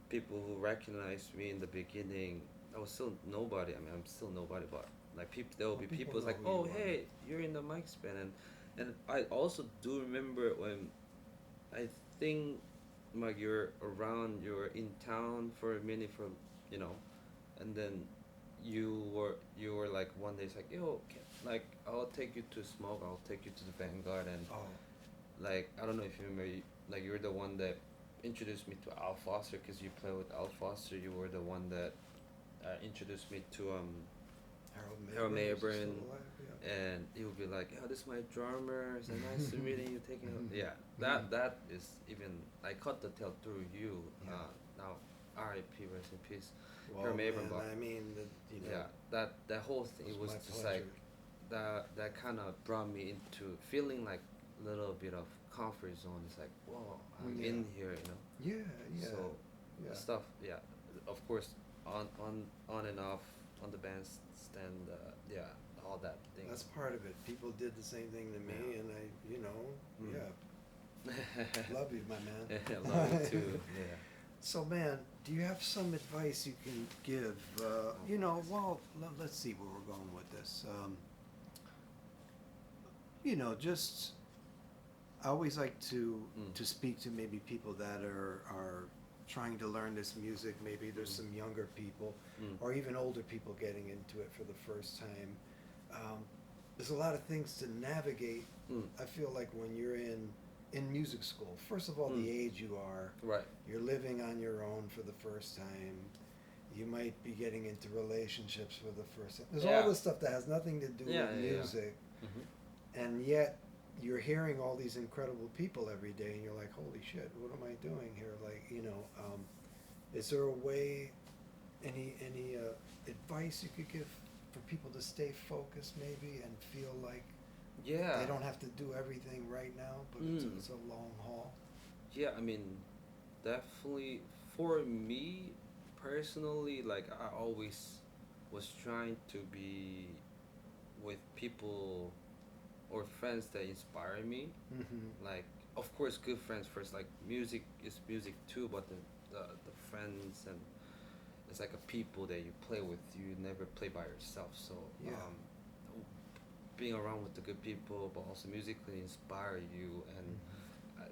people who recognized me in the beginning. I was still nobody. I mean, I'm still nobody, but like people, there will Well, be people people know like, who you oh are, hey, man. you're in the Mike's band, and I also do remember when I think like you're in town for a minute for you know, and then you were like one day it's like yo, like I'll take you to Smoke, I'll take you to the Vanguard, and Oh, like I don't know if you remember, like you're the one that introduced me to Al Foster because you play with Al Foster. You were the one that introduced me to Harold Mayburn is Mayburn, still alive, yeah. and he would be like, "Oh, this is my drummer. It's nice to meeting you. Taking yeah, Mhm. that is even I cut the tail through you. Yeah. Now, R.I.P. Rest in peace. Well, Harold Mayburn, man, but I mean, yeah, that whole thing it was was my just pleasure. like that kind of brought me into feeling like a little bit of comfort zone. It's like, whoa, I'm Yeah. in here, you know. Yeah, yeah, So yeah. stuff, yeah. Of course, on and off on the bandstand, yeah, all that thing. That's part of it. People did the same thing to me, Yeah. and Mm. yeah, love you, my man. Yeah, love you too. Yeah. So, man, do you have some advice you can give? Well, let's see where we're going with this. Just I always like to Mm. speak to maybe people that are trying to learn this music. Maybe there's some younger people, Mm. or even older people getting into it for the first time. There's a lot of things to navigate. Mm. I feel like when you're in music school, first of all, the age you are, Right. you're living on your own for the first time. You might be getting into relationships for the first time. There's Yeah. all this stuff that has nothing to do Yeah, with yeah, yeah. music, Mhm. and yet you're hearing all these incredible people every day, and you're like, holy shit, what am I doing here? Like, is there a way, any advice you could give for people to stay focused maybe and feel like Yeah. they don't have to do everything right now, but Mm. it's a long haul? Yeah, I mean, definitely for me personally, like I always was trying to be with people or friends that inspire me. Mm-hmm. Like, of course, good friends first. Like, music is music too, but the friends and it's like a people that you play with. You never play by yourself. So, Yeah. being around with the good people, but also musically inspire you and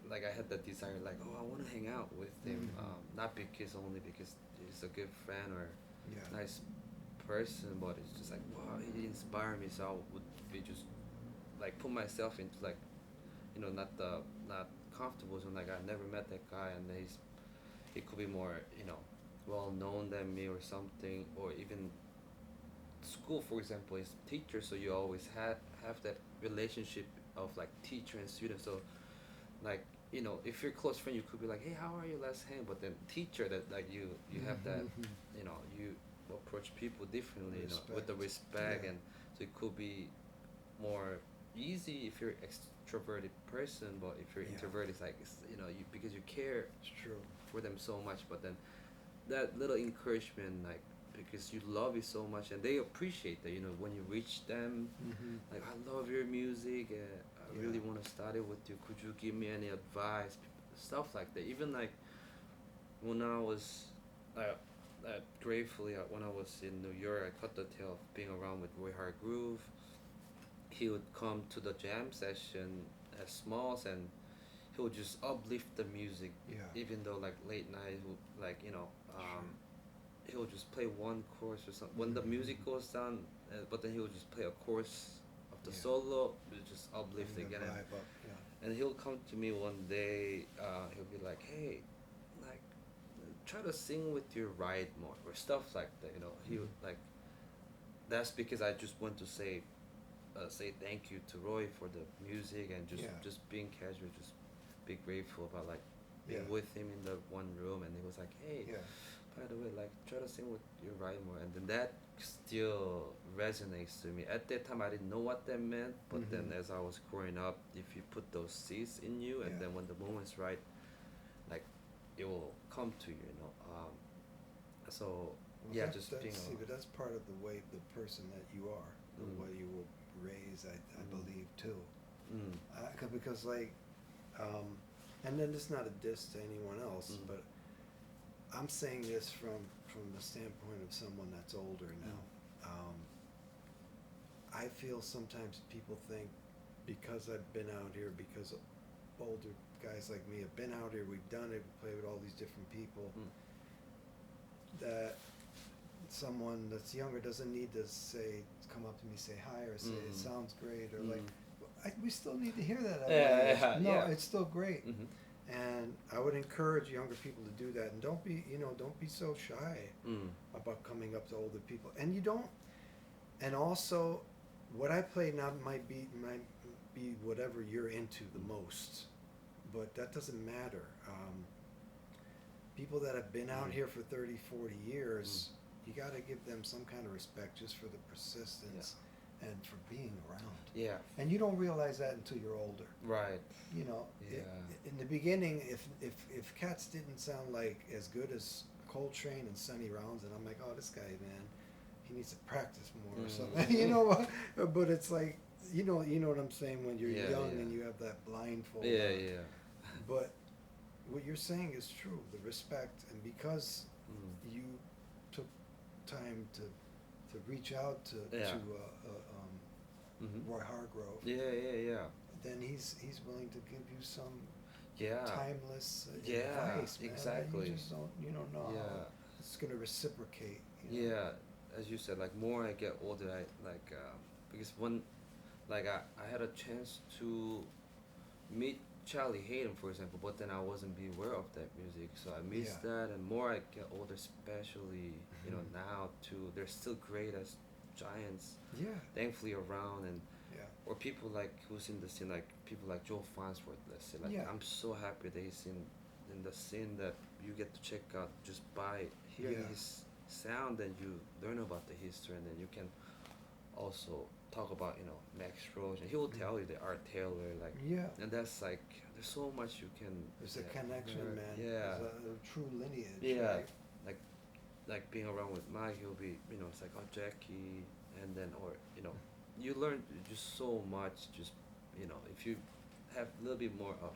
like I had that desire, like, oh, I want to hang out with him, not because only because he's a good friend or Yeah. nice person, but it's just like, wow, he inspired me, so I would be just like put myself into like, not comfortable zone. Like I never met that guy, and he could be more, well known than me or something, or even school, for example, is teacher, so you always have that relationship of like teacher and student. So like, if you're close friend, you could be like, hey, how are you, let's hang. But then teacher, that like you have that, you approach people differently, with the respect. Yeah. And so it could be more easy if you're extroverted person, but if you're Yeah. introverted, it's like, you, because you care It's true. for them so much. But then that little encouragement, like, because you love it so much and they appreciate that, when you reach them, like, I love your music, I really Yeah. want to study with you, could you give me any advice, stuff like that. Even like when I was gratefully, when I was in New York, I cut the tail of being around with Roy Hargrove. He would come to the jam session as Smalls, and he would just uplift the music, Yeah. even though like late night, like, he'll just play one chorus or something when the music goes down, but then he'll just play a chorus of the Yeah. solo, just uplift Bring the again. vibe up. Yeah. And he'll come to me one day, he'll be like, hey, like, try to sing with your right more, or stuff like that, he would like, that's because I just want to say thank you to Roy for the music, and just Yeah. just being casual, just be grateful about like being Yeah. with him in the one room. And he was like, hey, Yeah. by the way, like, try to sing with your right more. And then that still resonates to me. At that time, I didn't know what that meant, but then as I was growing up, if you put those seeds in you, and Yeah. then when the moment's right, like, it will come to you, So Well, yeah, just being see, but that's part of the way, the person that you are, the Mm. way you were raised, I believe too. Mm. Because like, and then it's not a diss to anyone else, but I'm saying this from the standpoint of someone that's older now. I feel sometimes people think, because I've been out here, because older guys like me have been out here, we've done it, we play with all these different people, that someone that's younger doesn't need to come up to me, say hi, or say it sounds great, or like, we still need to hear that at my age. No, it's still great. And I would encourage younger people to do that, and don't be so shy about coming up to older people. And you don't, and also, what I play now might be whatever you're into the most, but that doesn't matter. People that have been out here for 30, 40 years, you got to give them some kind of respect just for the persistence and for being around. Yeah. And you don't realize that until you're older. Right. In the beginning, if Cats didn't sound like as good as Coltrane and Sonny Rollins, and I'm like, oh, this guy, man, he needs to practice more or something. But it's like, you know what I'm saying, when you're young and you have that blindfold on. But what you're saying is true, the respect, and because you took time to reach out to Roy Hargrove. Then he's willing to give you some timeless advice, man. Exactly. You just don't know how it's gonna reciprocate. As you said, like, more I get older, I like, because when, like, I had a chance to meet Charlie Hayden, for example, but then I wasn't be aware of that music, so I missed that. And more I get older, especially now too, they're still great as giants. Thankfully around, and or people like who's in the scene, like people like Joe Farnsworth, let's say. Like, I'm so happy that he's in the scene that you get to check out just by hearing his sound, and you learn about the history, and then you can also talk about Max Roach, and he will tell you the Art Taylor, like, and that's like, there's so much you can. There's a connection, man. Yeah. There's a true lineage. Yeah. Right? Like being around with Mike, he'll be, it's like, oh, Jackie, and then, or you learn just so much. Just if you have a little bit more of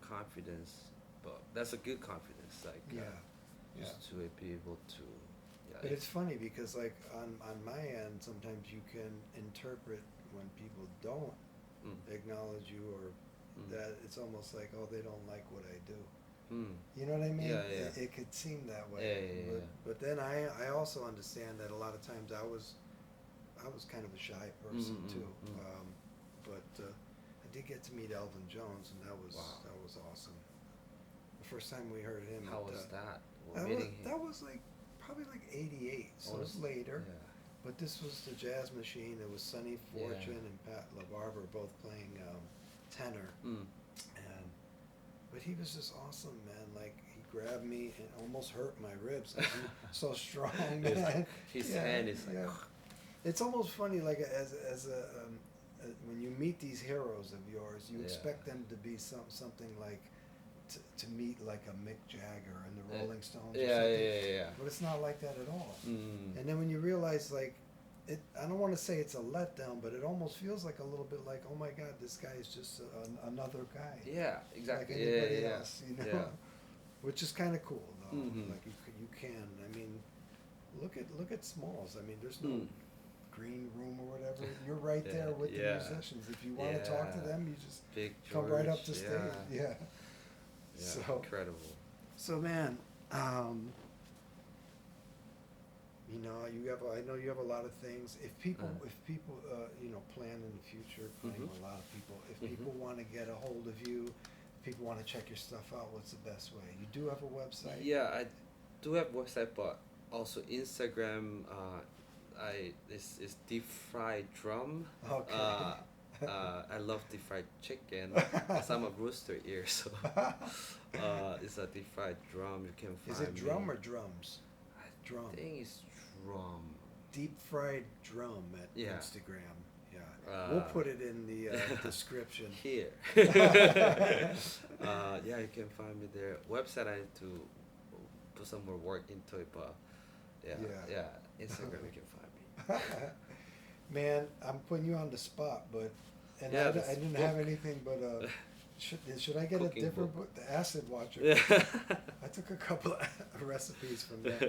confidence, but that's a good confidence, like just to be able to. But it's funny because, like, on my end, sometimes you can interpret when people don't acknowledge you, or that it's almost like, oh, they don't like what I do. Mm. You know what I mean? Yeah, yeah. It could seem that Yeah, way. yeah, yeah, But then I also understand that a lot of times I was kind of a shy person too. But I did get to meet Elvin Jones, and Wow. that was awesome. The first time we heard him, How at, was that? Well, that was meeting him. that was like probably like '88, so Oh, it was later. Yeah. But this was the Jazz Machine. It was Sonny Yeah. Fortune and Pat LaBarbera both playing tenor, Mm. and but he was just awesome, man. Like he grabbed me and almost hurt my ribs. 'Cause he's so strong, man. His Yeah, hand is like. yeah. It's almost funny, like as a when you meet these heroes of yours, you Yeah. expect them to be something like to meet like a Mick Jagger and the Rolling Stones. Or Yeah, something. yeah. But it's not like that at all. Mm. And then when you realize, like, I don't want to say it's a letdown, but it almost feels like a little bit like, oh my God, this guy is just another guy. Yeah, exactly. Like anybody yeah, else, you know? Yeah. Which is kind of cool, though. Mhm. Like you can. I mean, look at Smalls. I mean, there's no Mm. green room or whatever. You're right Yeah, there with yeah. the musicians. If you want to talk to Yeah. them, you just Big come right up to George, stage. Yeah. Yeah, So, incredible. so man, you know, I know you have a lot of things. If people, you know, plan in the future, playing with a lot of people. If people want to get a hold of you, if people want to check your stuff out, what's the best way? You do have a website. Yeah, I do have website, but also Instagram. This is deep fried drum. Okay. I love deep fried chicken. 'Cause I'm a rooster ear, so it's a deep fried drum. You can find. Is it drum me. or drums? Drum. I think it's drum. Deep fried drum at Yeah. Instagram. Yeah. We'll put it in the description. Here. Yeah, you can find me there. Website, I need to put some more work into it, but yeah. Instagram, you can find me. Man, I'm putting you on the spot, but I this didn't book. have anything but should I get Cooking a different book. book? The Acid Watcher. Yeah. I took a couple of recipes from that.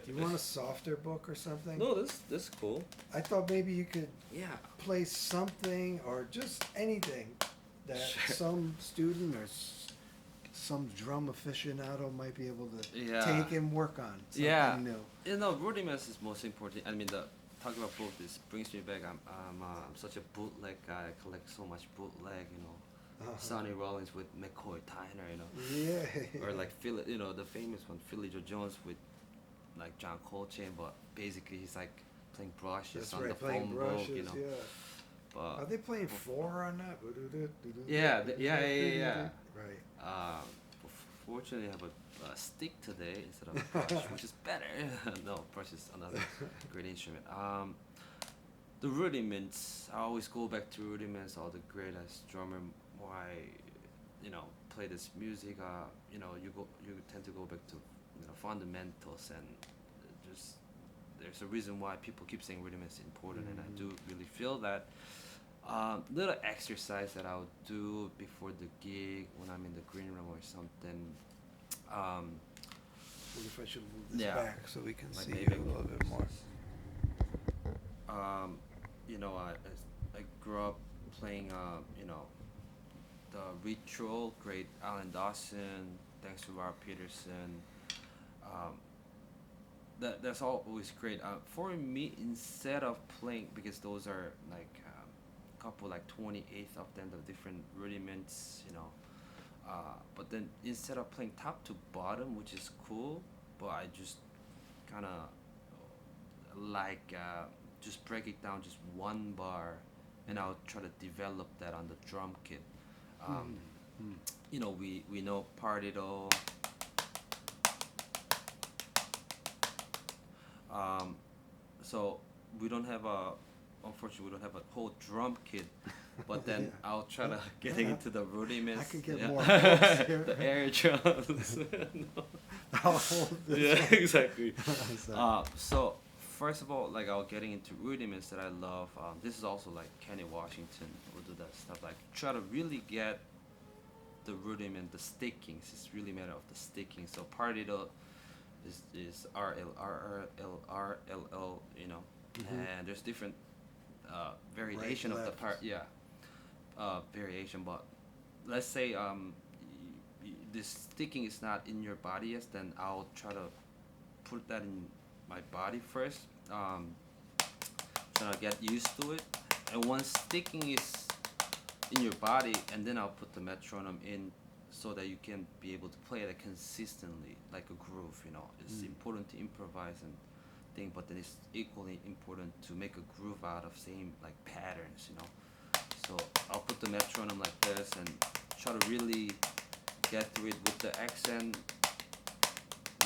Do you want a softer book or something? No, this cool. I thought maybe you could Yeah. play something or just anything that Sure. some student or some drum aficionado might be able to Yeah. take and work on. Something Yeah. new. You know, rudiments is most important. I mean, talking about book, this brings me back. I'm such a bootleg guy. I collect so much bootleg. You know, Sonny Rollins with McCoy Tyner. You know, Yeah. or like Philly. You know, the famous one, Philly Joe Jones with like John Coltrane, but basically he's like playing brushes That's on right, the playing phone brushes, book. You know, yeah. but Are they playing four on that? Yeah, yeah. Right. Fortunately, I have a stick today instead of a brush, which is better. No, brush is another great instrument. The rudiments, I always go back to rudiments. All the greatest drummer, why, play this music. You tend to go back to, fundamentals, and just there's a reason why people keep saying rudiments is important, and I do really feel that. Little exercise that I'll do before the gig when I'm in the green room or something. What if I should move this back so we can like see you maybe a little bit more? I grew up playing, the Ritual, great Alan Dawson, thanks to Rob Peterson. That's always great. For me, instead of playing, because those are like couple like 28th of them, the different rudiments, but then instead of playing top to bottom, which is cool, but I just kind of like just break it down just one bar, and I'll try to develop that on the drum kit. We know partido. So we don't have unfortunately we don't have a whole drum kit, but then I'll try to getting into the rudiments. I could get more folks here. The air drums. No. I'll hold this Yeah, one. exactly. So- So first of all, like I'll getting into rudiments that I love. This is also like Kenny Washington will do that stuff. Like try to really get the rudiment, the stickings. It's really matter of the sticking. So partido is R L R R L R L L. And there's different variation Right, of the left. part. Yeah, variation, but let's say this sticking is not in your body yet, then I'll try to put that in my body first. Trying to get used to it, and once sticking is in your body, and then I'll put the metronome in so that you can be able to play it consistently, like a groove. It's important to improvise and thing, but then it's equally important to make a groove out of same like patterns. So I'll put the metronome like this and try to really get through it with the accent,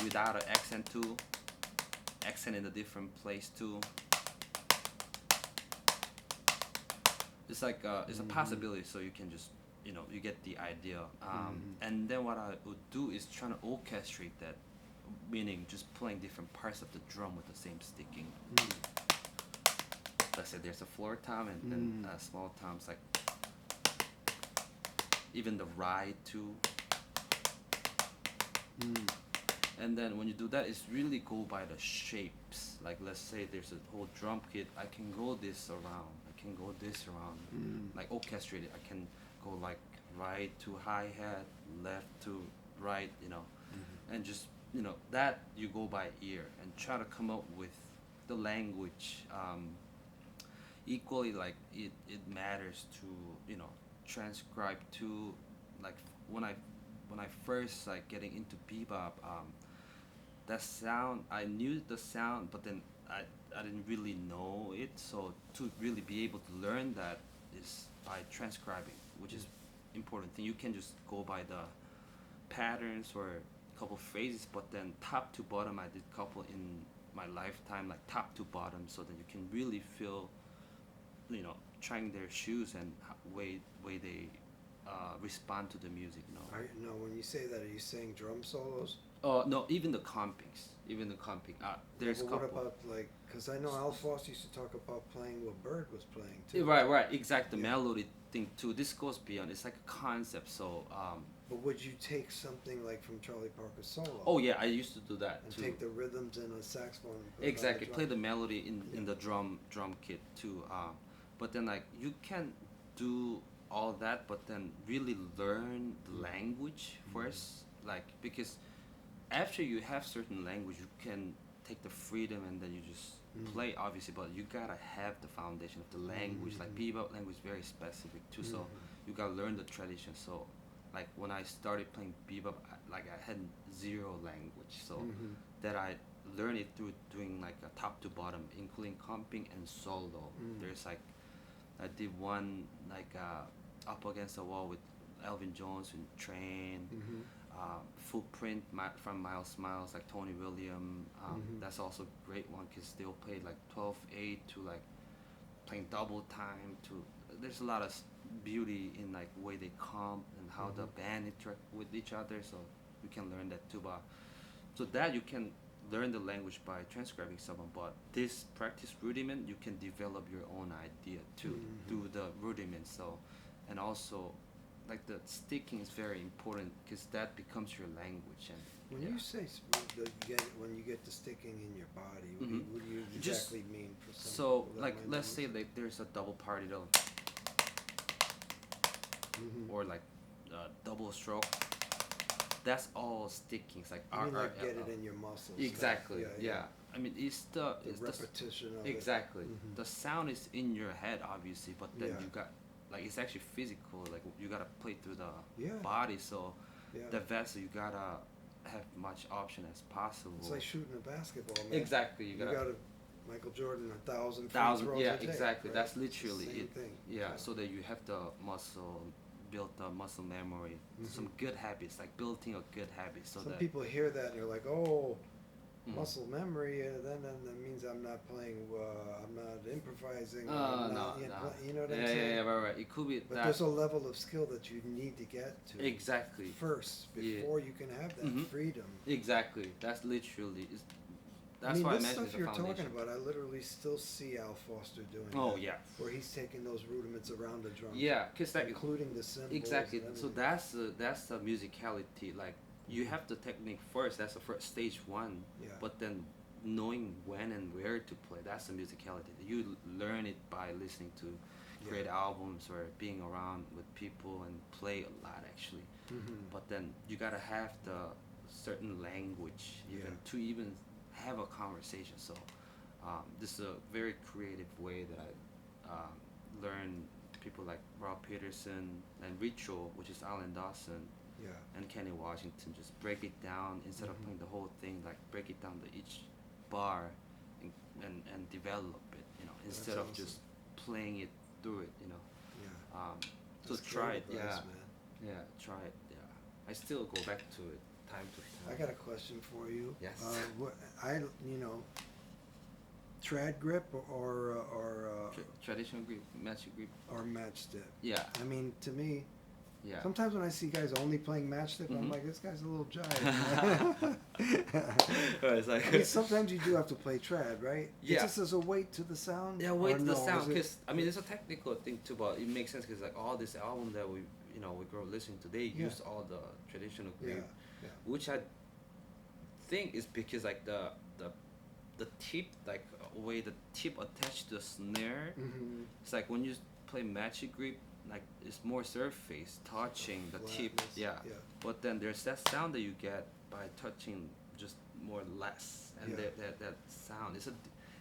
without an accent too, accent in a different place too. It's like it's a possibility, so you can just you get the idea. And then what I would do is trying to orchestrate that, meaning just playing different parts of the drum with the same sticking. Let's say there's a floor tom and then small toms, like even the ride too. And then when you do that, it's really go by the shapes. Like let's say there's a whole drum kit, I can go this around, I can go this around, like orchestrated. I can go like right to hi-hat, left to right, and just that you go by ear and try to come up with the language. Equally, like it matters to transcribe to, like when I first like getting into bebop, that sound, I knew the sound, but then I didn't really know it. So to really be able to learn that is by transcribing, which is important thing. You can just go by the patterns or a couple phrases, but then top to bottom, I did couple in my lifetime, like top to bottom, so that you can really feel, trying their shoes and way they respond to the music. No, when you say that, are you saying drum solos? No, even the compings. There's But couple. what about like? Because I know Al Foster used to talk about playing what Bird was playing too. Right, exactly. The Yeah. melody thing too. This goes beyond. It's like a concept. So. But would you take something like from Charlie Parker's solo? Oh yeah, I used to do that And too. take the rhythms in a saxophone. And put it on Exactly, the play drum? the melody in the drum kit too. But then like you can do all that, but then really learn the language first, like because after you have certain language, you can take the freedom and then you just play obviously, but you gotta have the foundation of the language. Like bebop language is very specific too, so you gotta learn the tradition. So like when I started playing bebop, I had zero language, so that I learned it through doing like a top to bottom, including comping and solo. There's like I did one like up against the wall with Elvin Jones and Train, Footprint from Miles, like Tony William. That's also a great one because they'll play like 12/8 to like playing double time to. There's a lot of beauty in like way they comp and how the band interact with each other, so you can learn that too. But so that you can learn the language by transcribing someone, but this practice rudiment you can develop your own idea too through the rudiment. So and also like the sticking is very important because that becomes your language. And When you say when you get the sticking in your body, what do you Just- exactly mean for some so people that like might let's not say like there's a double partial or like double stroke. That's all sticking. It's like I mean, like RRL. get it in your muscles. Exactly. Like, Yeah. I mean, it's The it's repetition of exactly. it. The sound is in your head, obviously, but then Yeah. you got like it's actually physical. Like you gotta play through the Yeah. body, so Yeah. the vessel you gotta have much option as possible. It's like shooting a basketball, man. Exactly. You You gotta got Michael Jordan 1,000 free thousand. throws Yeah, a day, exactly. right? That's It's the literally same it. thing. Yeah, so that you have the muscle, build the muscle memory, some good habits, like building a good habit, so Some that people hear that and they're like, "Oh, Mhm. muscle memory." Then that means I'm not playing. I'm not improvising. No, I'm no. not, you know what I'm Yeah, saying? yeah, right. It could be But that. there's a level of skill that you need to get to Exactly. first Yeah. before you can have that freedom. Exactly. That's literally. That's I mean, why I this mentioned stuff the you're foundation. talking about, I literally still see Al Foster doing. Oh that, yeah. where he's taking those rudiments around the drum. Yeah, cause like including the cymbals. exactly. and So everything. that's the musicality. Like you have the technique first. That's the first stage one. Yeah. But then knowing when and where to play. That's the musicality. You learn it by listening to create albums or being around with people and play a lot actually. Mm-hmm. But then you gotta have the certain language even Yeah. to even have a conversation. So this is a very creative way that I learned people like Rob Peterson and Ritual, which is Alan Dawson Yeah. and Kenny Washington, just break it down instead of Mhm. playing the whole thing, like break it down to each bar and, and develop it, instead of awesome. just playing it through it, Yeah. So That's try great it, advice, yeah, man. yeah, try it, yeah. I still go back to it time to time. I got a question for you. Yes. Trad grip or Traditional grip, magic grip, matchstick. yeah, I mean, to me, yeah. sometimes when I see guys only playing matchstick, I'm Mhm. like, this guy's a little giant. It's like I mean, sometimes you do have to play trad, right? Yeah. It's just as a weight to the sound. Yeah, wait or to the no, sound, is it- because I mean it's a technical thing too, but it makes sense because like all this album that we grow listening to, they Yeah. use all the traditional Yeah. grip, Yeah. which I think is because like the tip, like way the tip attached to the snare, Mm-hmm. it's like when you play magic grip, like it's more surface touching the tip, Flatness, yeah. yeah. But then there's that sound that you get by touching just more less, and Yeah. that sound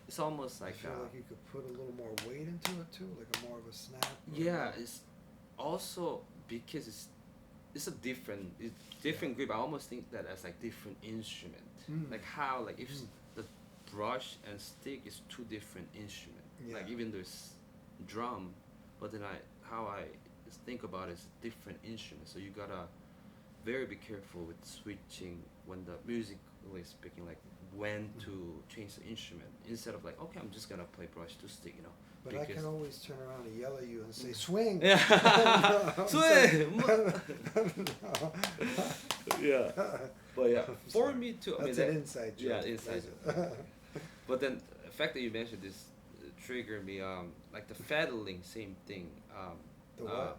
it's almost I like feel like you could put a little more weight into it too, like a more of a snap. or yeah, a- it's also because it's a different grip. I almost think that as like different instrument, Mm. like how like if Mm. the brush and stick is two different instrument. Like Yeah. even though it's drum, but then how I think about it is different instrument. So you gotta very be careful with switching when the musically speaking, like when to change the instrument instead of like okay, I'm just gonna play brush to stick, But I can because- always turn around and yell at you and say, swing! Yeah. No, I'm Swing! No. Yeah. But yeah, I'm for sorry. me too. I That's mean, an that- inside yeah, joke. inside But then the fact that you mentioned this triggered me. Like the fettling, same thing. The what?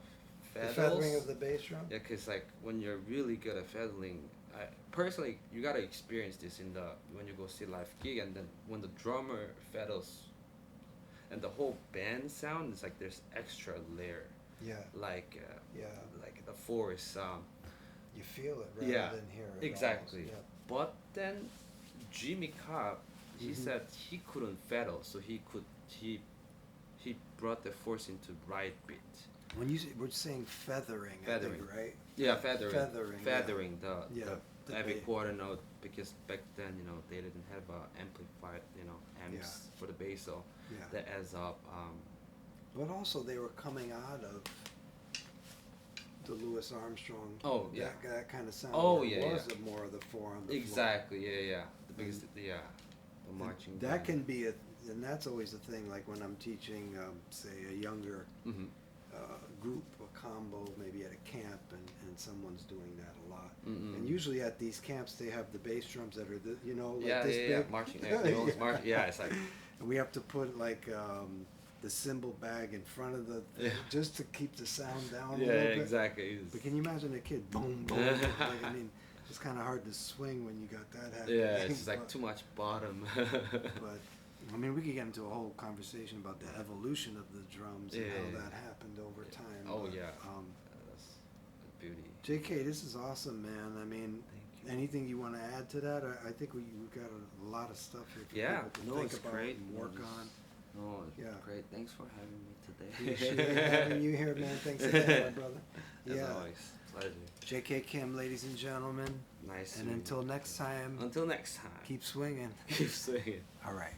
The Fettles. feathering of the bass drum? Yeah, cause like when you're really good at fettling, I personally you gotta experience this when you go see live gig, and then when the drummer fettles, and the whole band sound is like there's extra layer, Yeah. like Yeah. like the forest. You feel it rather Yeah, than hear it. exactly. almost. But then Jimmy Cobb, he Mhm. said he couldn't fettle, so he brought the force into right beat. Yeah. When we're saying feathering, Feathering. I think, right? Yeah, feathering. Feathering, yeah. Feathering Yeah, the every ba- quarter note, because back then they didn't have amplified amps Yeah. for the bass, so Yeah. that adds up. But also they were coming out of the Louis Armstrong. Oh, yeah. That kind of sound. Oh, where yeah, it was yeah. it more of the four on the floor. Exactly. Yeah. The biggest. Yeah. The And marching. that can be and that's always the thing. Like when I'm teaching, say, a younger Mm-hmm. group, a combo, maybe at a camp, and somemeone's doing that a lot. Mm-mm. And usually at these camps, they have the bass drums that are like Yeah, this yeah, big. marching. Yeah, they always march. Yeah, it's like. And we have to put like the cymbal bag in front of the Yeah. just to keep the sound down a Yeah, little bit. exactly. But can you imagine a kid boom boom? Like, I mean, it's kind of hard to swing when you got that happening. Yeah, it's just like But- too much bottom. But I mean, we could get into a whole conversation about the evolution of the drums and Yeah, how yeah, that yeah. happened over time. Oh, but, yeah. That's beauty. JK, this is awesome, man. I mean, Thank you. anything you want to add to that? I think we've got a lot of stuff here for Yeah, people to no, think it's about great. and No, work just- on. No, it's Yeah. great. Thanks for having me today. Appreciate having you here, man. Thanks again, my brother. As Yeah. always, pleasure. JK Kim, ladies and gentlemen. Nice. And until next time, until next time. keep swinging. Keep swinging. All right.